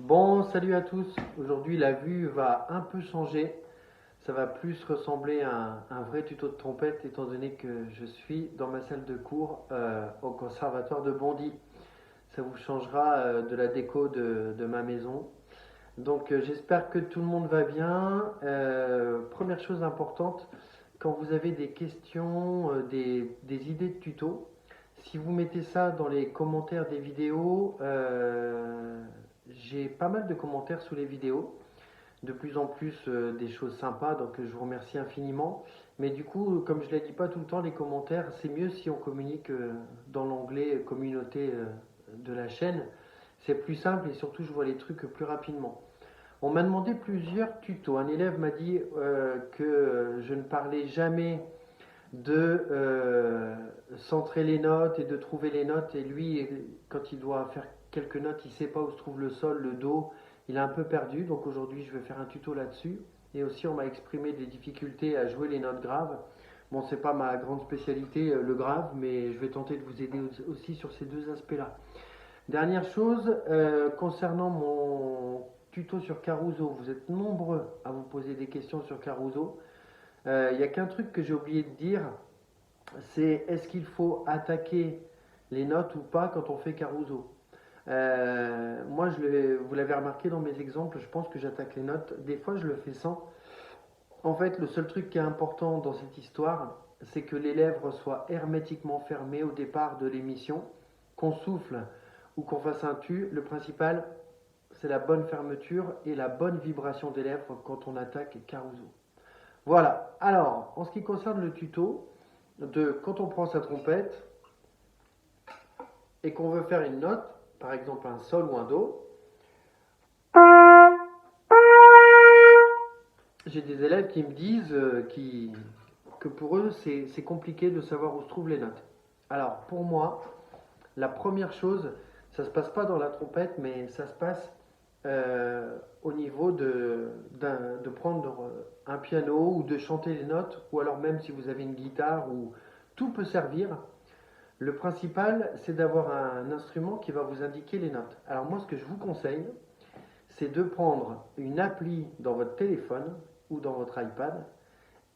Bon, salut à tous. Aujourd'hui, la vue va un peu changer. Ça va plus ressembler à un vrai tuto de trompette, étant donné que je suis dans ma salle de cours au conservatoire de Bondy. Ça vous changera de la déco de ma maison. Donc, j'espère que tout le monde va bien. Première chose importante, quand vous avez des questions, des idées de tuto, si vous mettez ça dans les commentaires des vidéos, j'ai pas mal de commentaires sous les vidéos, de plus en plus des choses sympas, donc je vous remercie infiniment. Mais du coup, comme je ne les dis pas tout le temps, les commentaires, c'est mieux si on communique dans l'onglet communauté de la chaîne. C'est plus simple et surtout je vois les trucs plus rapidement. On m'a demandé plusieurs tutos. Un élève m'a dit que je ne parlais jamais de centrer les notes et de trouver les notes. Et lui, quand il doit faire quelques notes, il ne sait pas où se trouve le sol, le do. Il est un peu perdu. Donc aujourd'hui, je vais faire un tuto là-dessus. Et aussi, on m'a exprimé des difficultés à jouer les notes graves. Bon, c'est pas ma grande spécialité, le grave, mais je vais tenter de vous aider aussi sur ces deux aspects-là. Dernière chose, concernant mon tuto sur Caruso, vous êtes nombreux à vous poser des questions sur Caruso. Il n'y a qu'un truc que j'ai oublié de dire, c'est est-ce qu'il faut attaquer les notes ou pas quand on fait Caruso. Moi, vous l'avez remarqué dans mes exemples, je pense que j'attaque les notes. Des fois, je le fais sans. En fait, le seul truc qui est important dans cette histoire, c'est que les lèvres soient hermétiquement fermées au départ de l'émission, qu'on souffle ou qu'on fasse un tu. Le principal, c'est la bonne fermeture et la bonne vibration des lèvres quand on attaque Caruso. Voilà. Alors, en ce qui concerne le tuto, quand on prend sa trompette et qu'on veut faire une note, par exemple un sol ou un do, j'ai des élèves qui me disent que pour eux c'est compliqué de savoir où se trouvent les notes. Alors pour moi, la première chose, ça ne se passe pas dans la trompette, mais ça se passe au niveau de prendre un piano ou de chanter les notes, ou alors même si vous avez une guitare, ou tout peut servir. Le principal, c'est d'avoir un instrument qui va vous indiquer les notes. Alors moi, ce que je vous conseille, c'est de prendre une appli dans votre téléphone ou dans votre iPad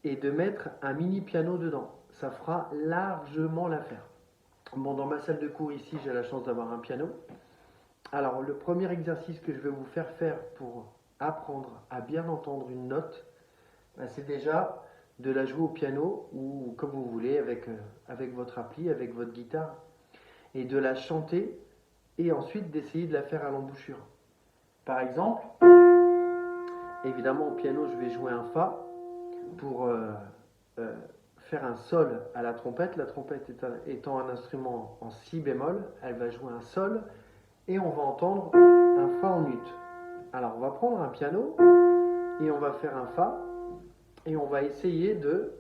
et de mettre un mini piano dedans. Ça fera largement l'affaire. Bon, dans ma salle de cours ici, j'ai la chance d'avoir un piano. Alors, le premier exercice que je vais vous faire faire pour apprendre à bien entendre une note, c'est déjà de la jouer au piano ou comme vous voulez, avec votre appli, avec votre guitare, et de la chanter et ensuite d'essayer de la faire à l'embouchure. Par exemple, évidemment au piano, je vais jouer un Fa pour euh, faire un sol à la trompette. La trompette étant un instrument en si bémol, elle va jouer un sol et on va entendre un Fa en ut. Alors on va prendre un piano et on va faire un Fa et on va essayer de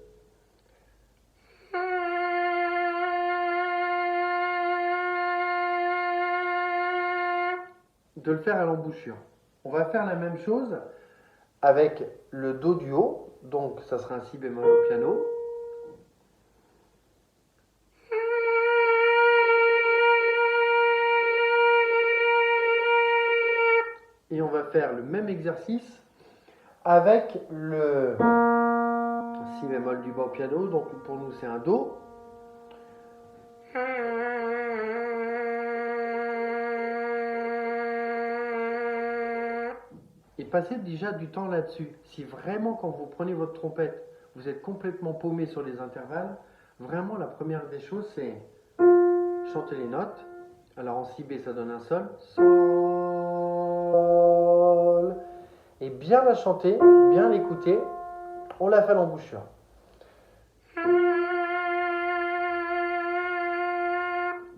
le faire à l'embouchure. On va faire la même chose avec le Do du haut, donc ça sera un Si bémol au piano. Et on va faire le même exercice avec le Si bémol du bas au piano, donc pour nous c'est un Do. Et passez déjà du temps là-dessus. Si vraiment quand vous prenez votre trompette, vous êtes complètement paumé sur les intervalles, vraiment la première des choses c'est chanter les notes. Alors en Si B ça donne un Sol. Sol. Et bien la chanter, bien l'écouter. On la fait à l'embouchure.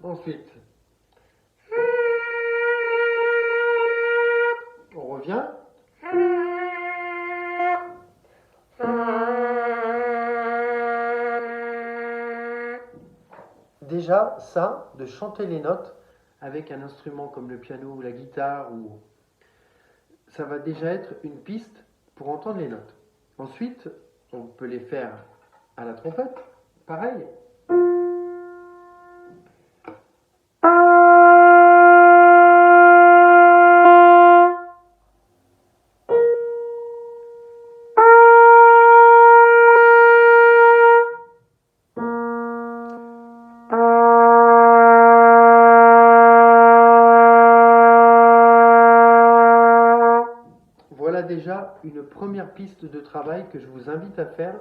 Ensuite, on revient. Déjà, ça, de chanter les notes avec un instrument comme le piano ou la guitare, ça va déjà être une piste pour entendre les notes. Ensuite, on peut les faire à la trompette, pareil. déjà une première piste de travail que je vous invite à faire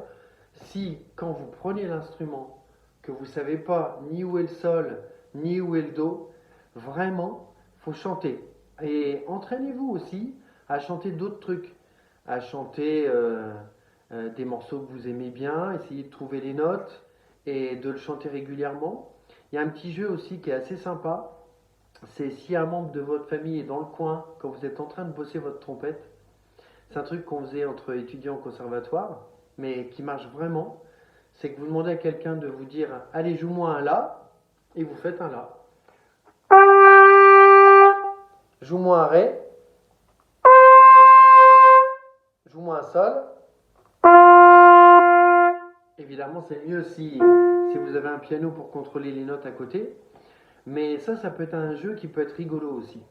si, quand vous prenez l'instrument, que vous ne savez pas ni où est le sol, ni où est le do, vraiment, il faut chanter. Et entraînez-vous aussi à chanter d'autres trucs, à chanter des morceaux que vous aimez bien, essayez de trouver les notes et de le chanter régulièrement. Il y a un petit jeu aussi qui est assez sympa, c'est si un membre de votre famille est dans le coin quand vous êtes en train de bosser votre trompette. C'est un truc qu'on faisait entre étudiants au conservatoire, mais qui marche vraiment. C'est que vous demandez à quelqu'un de vous dire allez, joue-moi un La, et vous faites un La. Joue-moi un Ré, joue-moi un Sol. Évidemment, c'est mieux si vous avez un piano pour contrôler les notes à côté. Mais ça peut être un jeu qui peut être rigolo aussi.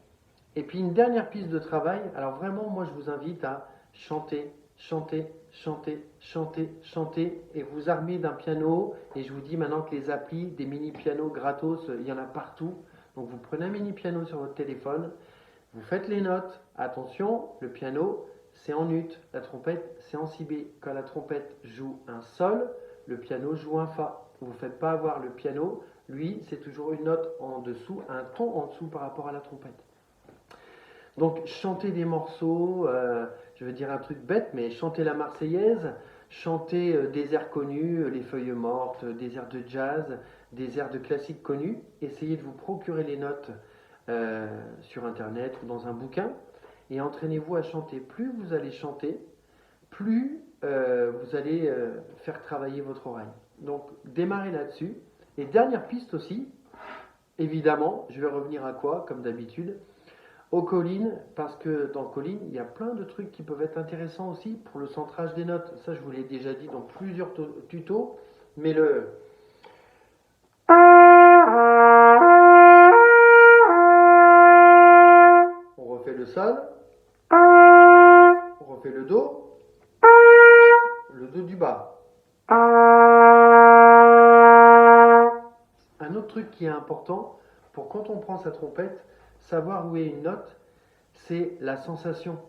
Et puis une dernière piste de travail, alors vraiment moi je vous invite à chanter, chanter, chanter, chanter, chanter et vous armer d'un piano. Et je vous dis maintenant que les applis, des mini pianos gratos, il y en a partout. Donc vous prenez un mini piano sur votre téléphone, vous faites les notes, attention, le piano c'est en ut, la trompette c'est en si bé. Quand la trompette joue un sol, le piano joue un fa. Vous ne faites pas avoir le piano, lui c'est toujours une note en dessous, un ton en dessous par rapport à la trompette. Donc chanter des morceaux, je veux dire un truc bête, mais chanter la Marseillaise, chanter des airs connus, les Feuilles mortes, des airs de jazz, des airs de classiques connus, essayez de vous procurer les notes sur internet ou dans un bouquin et entraînez-vous à chanter. Plus vous allez chanter, plus vous allez faire travailler votre oreille. Donc démarrez là-dessus. Et dernière piste aussi, évidemment, je vais revenir à quoi, comme d'habitude, aux collines, parce que dans collines, il y a plein de trucs qui peuvent être intéressants aussi pour le centrage des notes. Ça, je vous l'ai déjà dit dans plusieurs tutos, mais on refait le sol, on refait le do du bas. Un autre truc qui est important, pour quand on prend sa trompette, savoir où est une note, c'est la sensation.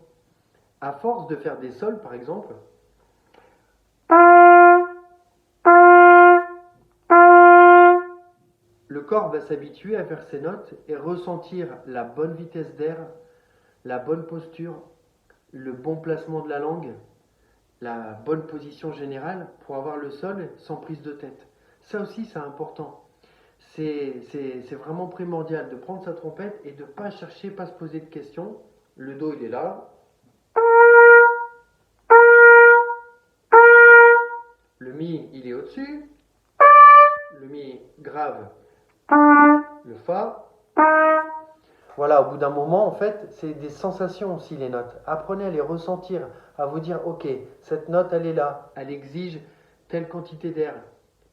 À force de faire des sols, par exemple, le corps va s'habituer à faire ses notes et ressentir la bonne vitesse d'air, la bonne posture, le bon placement de la langue, la bonne position générale pour avoir le sol sans prise de tête. Ça aussi, c'est important. C'est vraiment primordial de prendre sa trompette et de ne pas chercher, pas se poser de questions. Le do, il est là. Le mi, il est au-dessus. Le mi grave. Le fa. Voilà, au bout d'un moment, en fait, c'est des sensations aussi, les notes. Apprenez à les ressentir, à vous dire, ok, cette note, elle est là. Elle exige telle quantité d'air,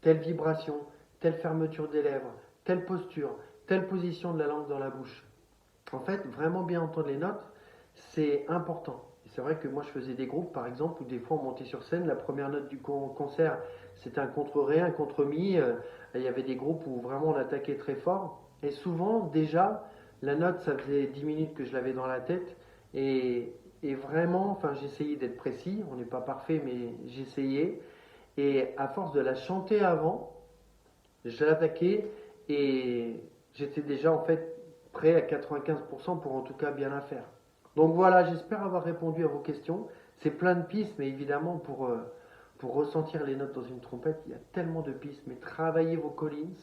telle vibration, telle fermeture des lèvres, telle posture, telle position de la langue dans la bouche. En fait, vraiment bien entendre les notes, c'est important. C'est vrai que moi, je faisais des groupes, par exemple, où des fois, on montait sur scène. La première note du concert, c'était un contre-ré, un contre-mi. Il y avait des groupes où vraiment on attaquait très fort. Et souvent, déjà, la note, ça faisait 10 minutes que je l'avais dans la tête. Et vraiment, enfin, j'essayais d'être précis. On n'est pas parfait, mais j'essayais. Et à force de la chanter avant, je l'attaquais et j'étais déjà en fait prêt à 95% pour en tout cas bien la faire. Donc voilà, j'espère avoir répondu à vos questions. C'est plein de pistes, mais évidemment pour ressentir les notes dans une trompette, il y a tellement de pistes. Mais travaillez vos collins,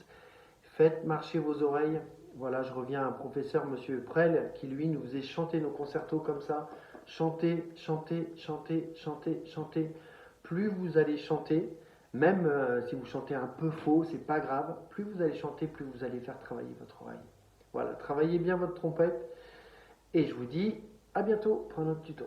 faites marcher vos oreilles. Voilà, je reviens à un professeur, Monsieur Prel, qui lui nous faisait chanter nos concertos comme ça. Chanter, chanter, chanter, chanter, chanter. Plus vous allez chanter, même si vous chantez un peu faux, c'est pas grave. Plus vous allez chanter, plus vous allez faire travailler votre oreille. Voilà, travaillez bien votre trompette. Et je vous dis à bientôt pour un autre tuto.